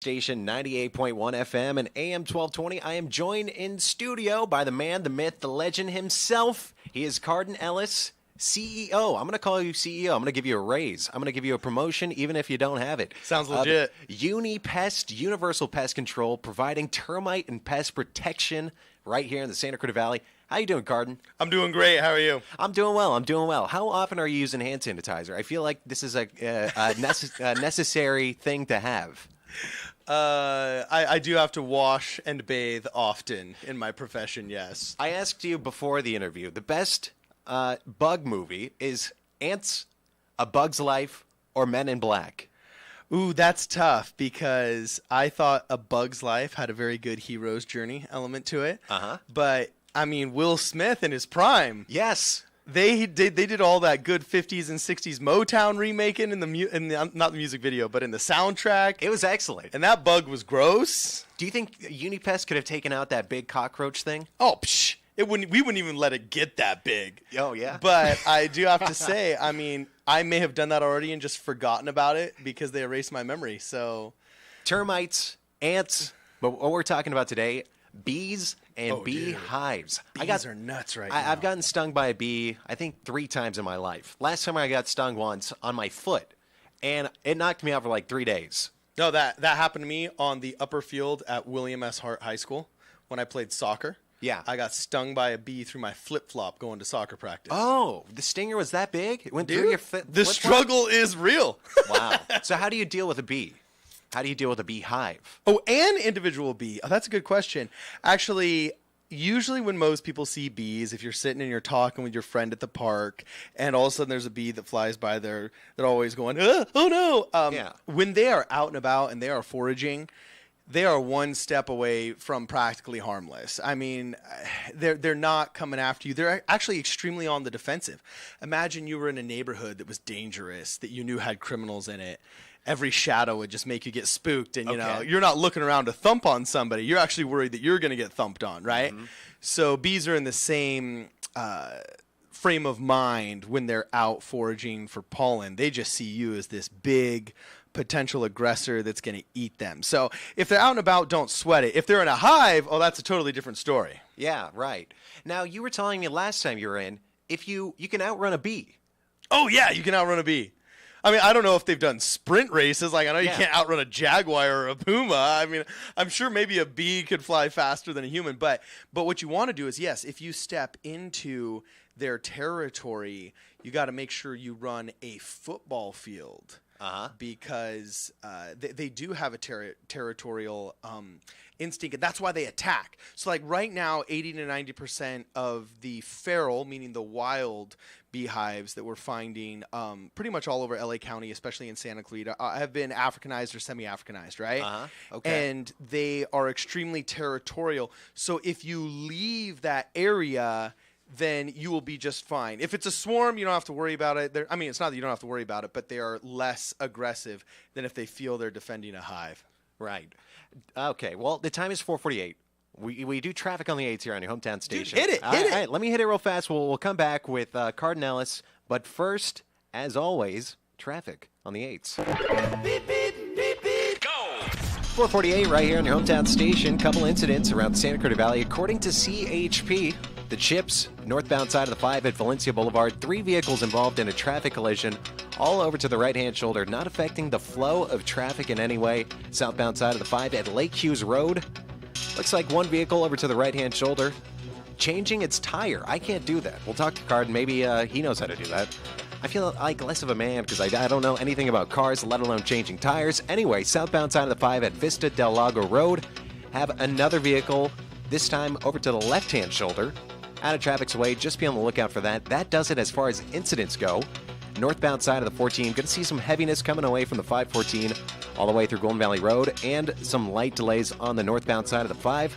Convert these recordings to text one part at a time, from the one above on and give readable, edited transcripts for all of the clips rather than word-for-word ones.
Station 98.1 FM and AM 1220. I am joined in studio by the man, the myth, the legend himself. He is Cardon Ellis, CEO. I'm going to call you CEO. I'm going to give you a raise. I'm going to give you a promotion even if you don't have it. Sounds legit. Unipest, Universal Pest Control, providing termite and pest protection right here in the Santa Cruz Valley. How you doing, Cardon? I'm doing great. How are you? I'm doing well. I'm doing well. How often are you using hand sanitizer? I feel like this is a necessary thing to have. I do have to wash and bathe often in my profession, yes. I asked you before the interview, the best bug movie is Ants, A Bug's Life, or Men in Black? Ooh, that's tough because I thought A Bug's Life had a very good hero's journey element to it. Uh-huh. But, I mean, Will Smith in his prime. Yes. They did all that good 50s and 60s Motown remaking in the not the music video, but in the soundtrack. It was excellent. And that bug was gross. Do you think Unipest could have taken out that big cockroach thing? Oh, psh. We wouldn't even let it get that big. Oh, yeah. But I do have to say, I mean, I may have done that already and just forgotten about it because they erased my memory. So, termites, ants, but what we're talking about today, bees and bee hives. Bees are nuts right now. I've gotten stung by a bee, I think 3 times in my life. Last time I got stung once on my foot, and it knocked me out for like 3 days. No, that happened to me on the upper field at William S. Hart High School when I played soccer. Yeah. I got stung by a bee through my flip-flop going to soccer practice. Oh, the stinger was that big? It went through your foot? The struggle is real. Wow. So how do you deal with a bee? How do you deal with a beehive? Oh, an individual bee. Oh, that's a good question. Actually, usually when most people see bees, if you're sitting and you're talking with your friend at the park, and all of a sudden there's a bee that flies by there, they're always going, oh no. Yeah. When they are out and about and they are foraging, they are one step away from practically harmless. I mean, they're not coming after you. They're actually extremely on the defensive. Imagine you were in a neighborhood that was dangerous, that you knew had criminals in it. Every shadow would just make you get spooked, and you know you're not looking around to thump on somebody. You're actually worried that you're going to get thumped on, right? Mm-hmm. So bees are in the same frame of mind when they're out foraging for pollen. They just see you as this big potential aggressor that's going to eat them. So if they're out and about, don't sweat it. If they're in a hive, oh, that's a totally different story. Yeah, right. Now, you were telling me last time you were in, if you can outrun a bee. Oh, yeah, you can outrun a bee. I mean, I don't know if they've done sprint races. Like, I know you can't outrun a jaguar or a puma. I mean, I'm sure maybe a bee could fly faster than a human. But what you want to do is, yes, if you step into their territory, you got to make sure you run a football field. Because they do have a territorial instinct, and that's why they attack. So, like right now, 80 to 90% of the feral, meaning the wild beehives that we're finding pretty much all over LA County, especially in Santa Clarita, have been Africanized or semi-Africanized, right? Okay. And they are extremely territorial. So if you leave that area, then you will be just fine. If it's a swarm, you don't have to worry about it. I mean, it's not that you don't have to worry about it, but they are less aggressive than if they feel they're defending a hive. Right. Okay, well, the time is 4:48. We do traffic on the 8s here on your hometown station. Dude, hit it. All right, let me hit it real fast. We'll come back with Cardon Ellis. But first, as always, traffic on the 8s. Beep, beep, beep, beep. Go! 4:48 right here on your hometown station. Couple incidents around the Santa Cruz Valley. According to CHP, the Chips, northbound side of the 5 at Valencia Boulevard, 3 vehicles involved in a traffic collision, all over to the right-hand shoulder, not affecting the flow of traffic in any way. Southbound side of the 5 at Lake Hughes Road, looks like 1 vehicle over to the right-hand shoulder, changing its tire. I can't do that. We'll talk to Cardon. Maybe he knows how to do that. I feel like less of a man because I don't know anything about cars, let alone changing tires. Anyway, southbound side of the 5 at Vista del Lago Road, have another vehicle, this time over to the left-hand shoulder, out of traffic's way. Just be on the lookout for that. That does it as far as incidents go. Northbound side of the 14, going to see some heaviness coming away from the 514 all the way through Golden Valley Road, and some light delays on the northbound side of the 5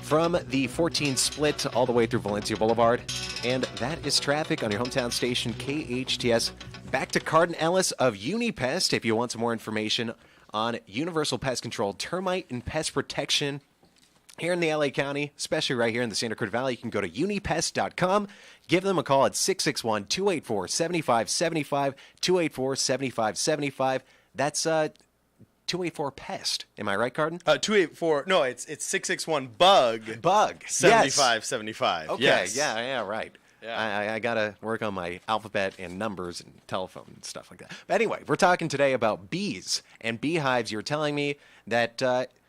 from the 14 split all the way through Valencia Boulevard. And that is traffic on your hometown station, KHTS. Back to Cardon Ellis of Unipest if you want some more information on Universal Pest Control, termite and pest protection here in the LA County, especially right here in the Santa Cruz Valley. You can go to unipest.com. Give them a call at 661-284-7575, 284-7575. That's 284-PEST. Am I right, Cardon? 284. No, it's 661 bug. Bug. 7575. Okay. Yes. Yeah. Right. Yeah. I gotta work on my alphabet and numbers and telephone and stuff like that. But anyway, we're talking today about bees and beehives. You're telling me that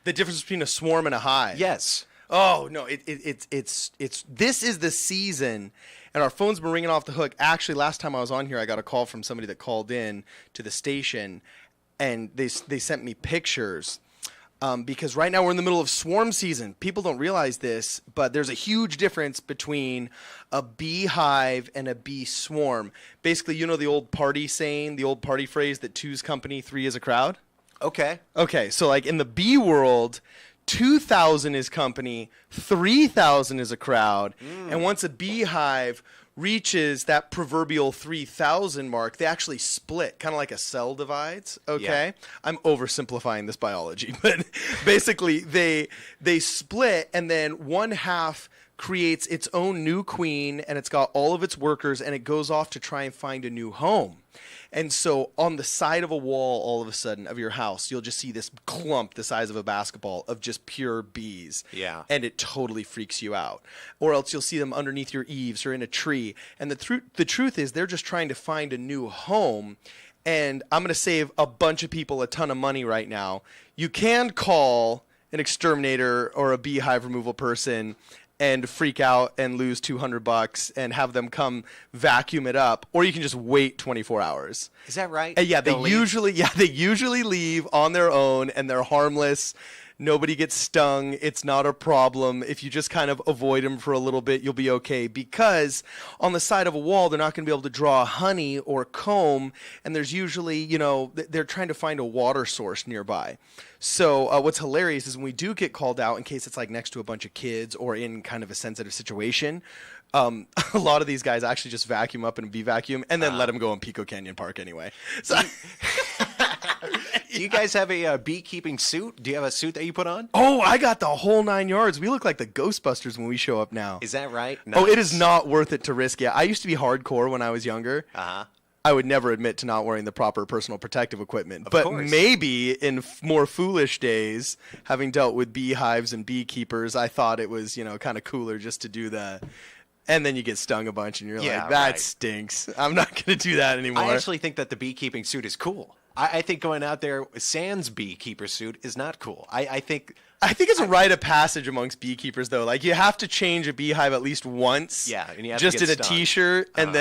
The difference between a swarm and a hive. yes. Oh no, it's this is the season, and our phone's been ringing off the hook. Actually, last time I was on here, I got a call from somebody that called in to the station, and they sent me pictures. Because right now we're in the middle of swarm season. People don't realize this, but there's a huge difference between a beehive and a bee swarm. Basically, you know the old party saying, the old party phrase that two's company, three is a crowd? Okay. Okay, so like in the bee world, 2,000 is company, 3,000 is a crowd, and once a beehive reaches that proverbial 3,000 mark, they actually split, kind of like a cell divides, okay? Yeah. I'm oversimplifying this biology, but basically they split, and then one half creates its own new queen, and it's got all of its workers, and it goes off to try and find a new home. And so on the side of a wall, all of a sudden, of your house, you'll just see this clump the size of a basketball of just pure bees. Yeah. And it totally freaks you out. Or else you'll see them underneath your eaves or in a tree. And the truth is they're just trying to find a new home. And I'm going to save a bunch of people a ton of money right now. You can call an exterminator or a beehive removal person and freak out and lose $200 and have them come vacuum it up, or you can just wait 24 hours. Is that right? And yeah, they They'll leave? usually leave on their own, and they're harmless. Nobody gets stung. It's not a problem. If you just kind of avoid them for a little bit, you'll be okay. Because on the side of a wall, they're not going to be able to draw honey or comb, and there's usually, they're trying to find a water source nearby. So what's hilarious is when we do get called out, in case it's like next to a bunch of kids or in kind of a sensitive situation, a lot of these guys actually just vacuum up in a bee vacuum and then let them go in Pico Canyon Park anyway. So. Do you guys have a beekeeping suit? Do you have a suit that you put on? Oh, I got the whole 9 yards. We look like the Ghostbusters when we show up now. Is that right? Oh, it is not worth it to risk it. I used to be hardcore when I was younger. Uh-huh. I would never admit to not wearing the proper personal protective equipment. Of but course. maybe in more foolish days, having dealt with beehives and beekeepers, I thought it was, kind of cooler just to do that. And then you get stung a bunch and you're like, that stinks. I'm not going to do that anymore. I actually think that the beekeeping suit is cool. I think going out there with sans beekeeper suit is not cool. I think it's a rite of passage amongst beekeepers, though. Like, you have to change a beehive at least once. Yeah, and you have just to get in a stung. T-shirt, and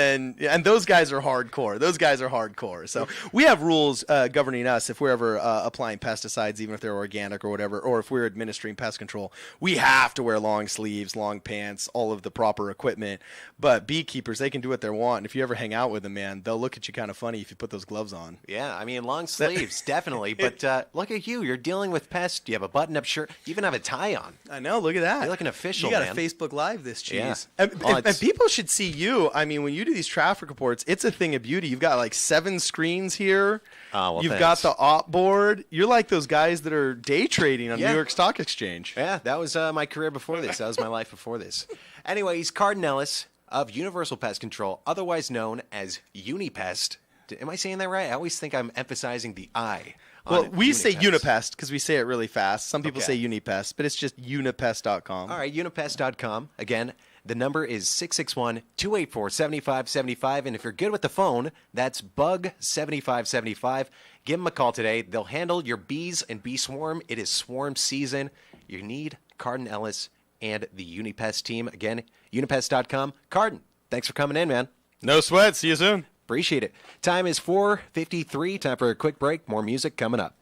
those guys are hardcore. So we have rules governing us if we're ever applying pesticides, even if they're organic or whatever, or if we're administering pest control. We have to wear long sleeves, long pants, all of the proper equipment. But beekeepers, they can do what they want. And if you ever hang out with them, man, they'll look at you kind of funny if you put those gloves on. Yeah, I mean, long sleeves, definitely. But look at you. You're dealing with pests. You have a button-up shirt. You even have a tie on. I know. Look at that. You're looking official, You got man. a Facebook Live this cheese. Yeah. And people should see you. I mean, when you do these traffic reports, it's a thing of beauty. You've got like 7 screens here. Oh, well, You've thanks. got the op board. You're like those guys that are day trading on Yeah. New York Stock Exchange. Yeah, that was my career before this. That was my life before this. Anyways, Cardon Ellis of Universal Pest Control, otherwise known as Unipest. Am I saying that right? I always think I'm emphasizing the I. Well, we say Unipest because we say it really fast. Some people say Unipest, but it's just unipest.com. All right, unipest.com. Again, the number is 661-284-7575. And if you're good with the phone, that's bug7575. Give them a call today. They'll handle your bees and bee swarm. It is swarm season. You need Cardon Ellis and the Unipest team. Again, unipest.com. Cardon, thanks for coming in, man. No sweat. See you soon. Appreciate it. Time is 4:53. Time for a quick break. More music coming up.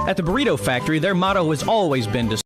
At the Burrito Factory, their motto has always been to